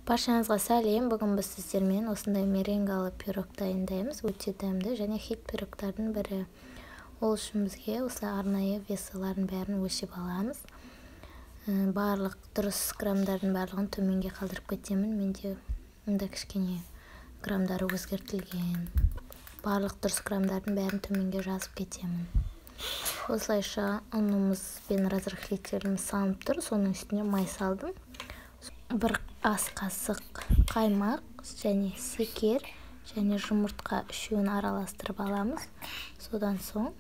Баршаңызға сәлем. Бүгін біз сіздермен осындай меренгалы пирог дайындаймыз. Өте дәмді және хит пирогтардың бірі. Ол үшін бізге осылай арнайы весыларын бәрін өлшеп аламыз. Барлық дұрыс граммдардың барлығын төменге қалдырып кетемін. Менде мында кішкене граммдары өзгертілген. Барлық дұрыс граммдардың бәрін төменге жазып кетемін. Осылайша ұнымыз бен разрыхлителіміз салынып тұр. Соның үстіне май салдым. Бір ас қасық қаймақ және секер және жұмыртқа үшеуін араластырып аламыз. Содан соң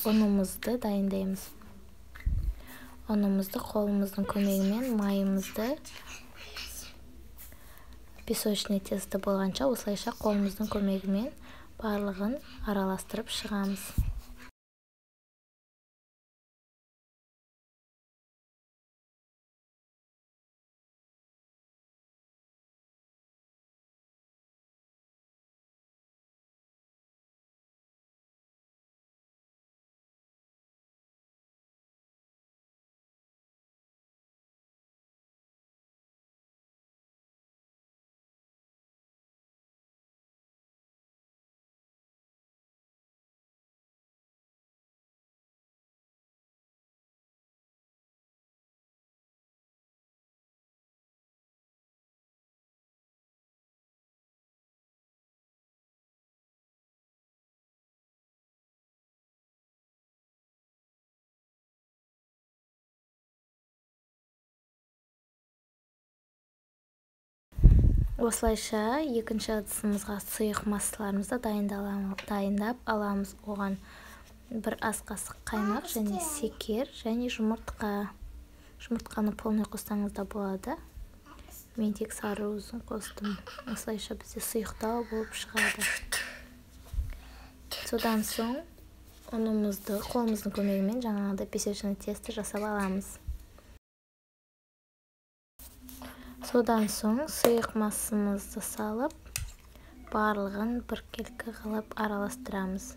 ұнымызды дайындаймыз. Ұнымызды қолымыздың көмегімен майымызды песочный тесто болғанша осылайша қолымыздың көмегімен барлығын араластырып шығамыз. Осылайша екінші ыдысымызға сұйық массаларымызды дайындап аламыз. Оған бір ас қасық қаймақ және секер және жұмыртқа. Жұмыртқаны полный қоссаңыз да болады. Мен тек сары уызын қостым. Осылайша бізде сұйықтау болып шығады. Содан соң ұнымызды қолымыздың көмегімен жаңағыдай песочный тесто жасап аламыз. Содан соң сұйық массамызды салып, барлығын біркелкі қылып араластырамыз.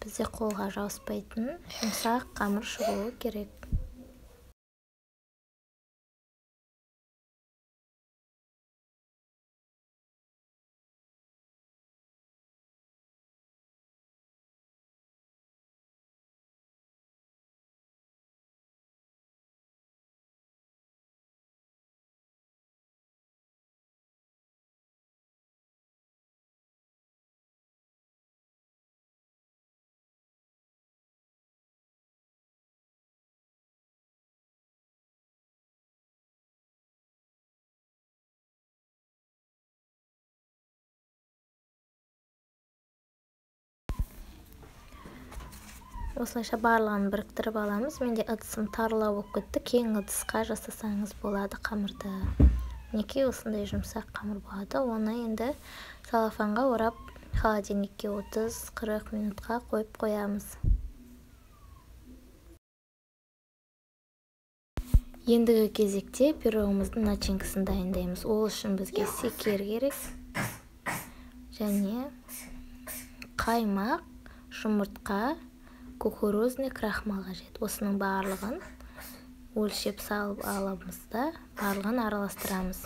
Бізде қолға жауыспайтын жұмсақ қамыр шығуы керек. Осылайша барлығын біріктіріп аламыз. Менде ыдысым тарылау болып кетті. Кең ыдысқа жасасаңыз болады қамырды. Мінекей осындай жұмсақ қамыр болады. Оны енді целлофанға орап холодильникке 30-40 минутқа қойып қоямыз. Ендігі кезекте пирогымыздың начинкасын дайындаймыз. Ол үшін бізге секер керек және қаймақ, жұмыртқа, кукурузный крахмал қажет. Осының барлығын өлшеп салып аламыз да, барлығын араластырамыз.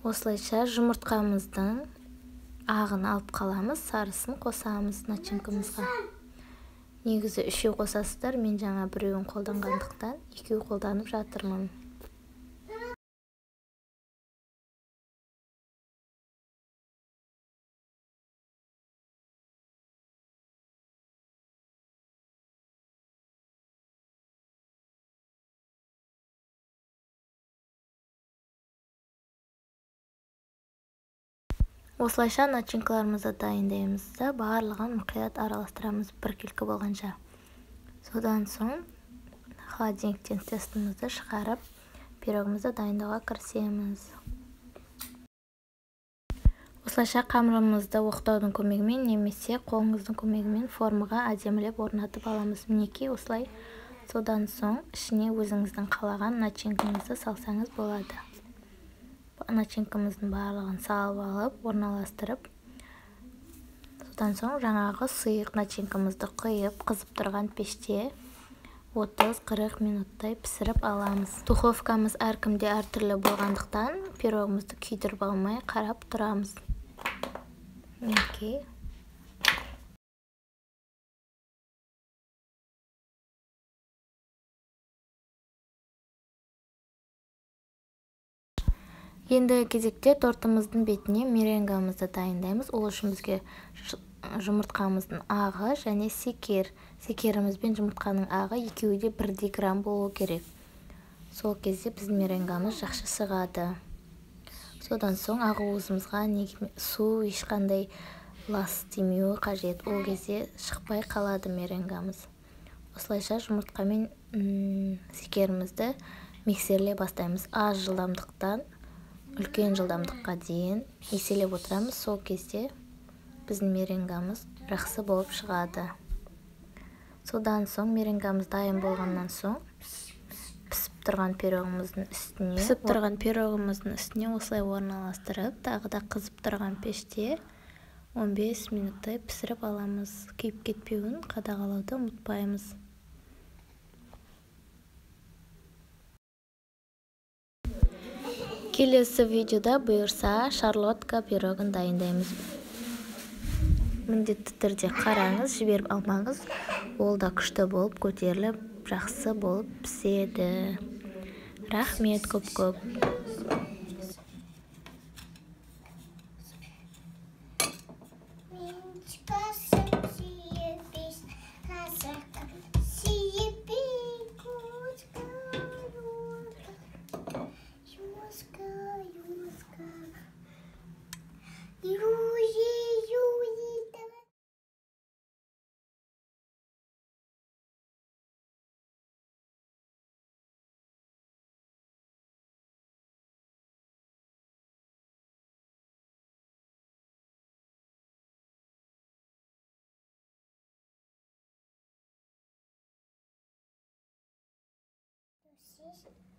Осылайша жұмыртқамыздың ағын алып қаламыз, сарысын қосамыз начинкамызға. Негізі үшеу қосасыздар, мен жаңа біреуін қолданғандықтан екеу қолданып жатырмын. Осылайша начинкаларымызды дайындаймыз да барлығын мұқият араластырамыз біркелкі болғанша. Содан соң холодильниктен тестімізді шығарып, пирогымызды дайындауға кірісеміз. Осылайша қамырымызды оқтаудың көмегімен немесе қолыңыздың көмегімен формаға әдемілеп орнатып аламыз. Мінекей осылай. Содан соң ішіне өзіңіздің қалаған начинкаңызды салсаңыз болады. Начинкамыздың барлығын салып алып, орналастырып, содан соң жаңағы сұйық начинкамызды құйып, қызып тұрған пеште 30-40 минуттай пісіріп аламыз. Духовкамыз әркімде әртүрлі болғандықтан, пирогымызды күйдіріп алмай қарап тұрамыз. Мінекей. Ендігі кезекте тортымыздың бетіне меренгамызды дайындаймыз. Ол үшін бізге жұмыртқамыздың ағы және секер. Секеріміз бен жұмыртқаның ағы екеуі де 1 грамм болу керек. Сол кезде біздің меренгамыз жақсы шығады. Содан соң ақуызымызға су ешқандай лас тимеуі қажет. Ол кезде шықпай қалады меренгамыз. Осылайша жұмыртқа мен секерімізді миксерлей бастаймыз. Аз жылдамдықтан үлкен жылдамдыққа дейін еселеп отырамыз. Сол кезде біздің меренгамыз жақсы болып шығады. Содан соң меренгамыз дайын болғаннан соң пісіп тұрған пирогымыздың үстіне осылай орналастырып, тағы да қызып тұрған пеште 15 минуттай пісіріп аламыз. Күйіп кетпеуін қадағалауды ұмытпаймыз. Келесі видеода бұйырса шарлотка пирогын дайындаймыз. Міндетті түрде қараңыз, жіберіп алмаңыз. Ол да күшті болып көтеріліп, жақсы болып піседі. Рахмет көп-көп. Sim.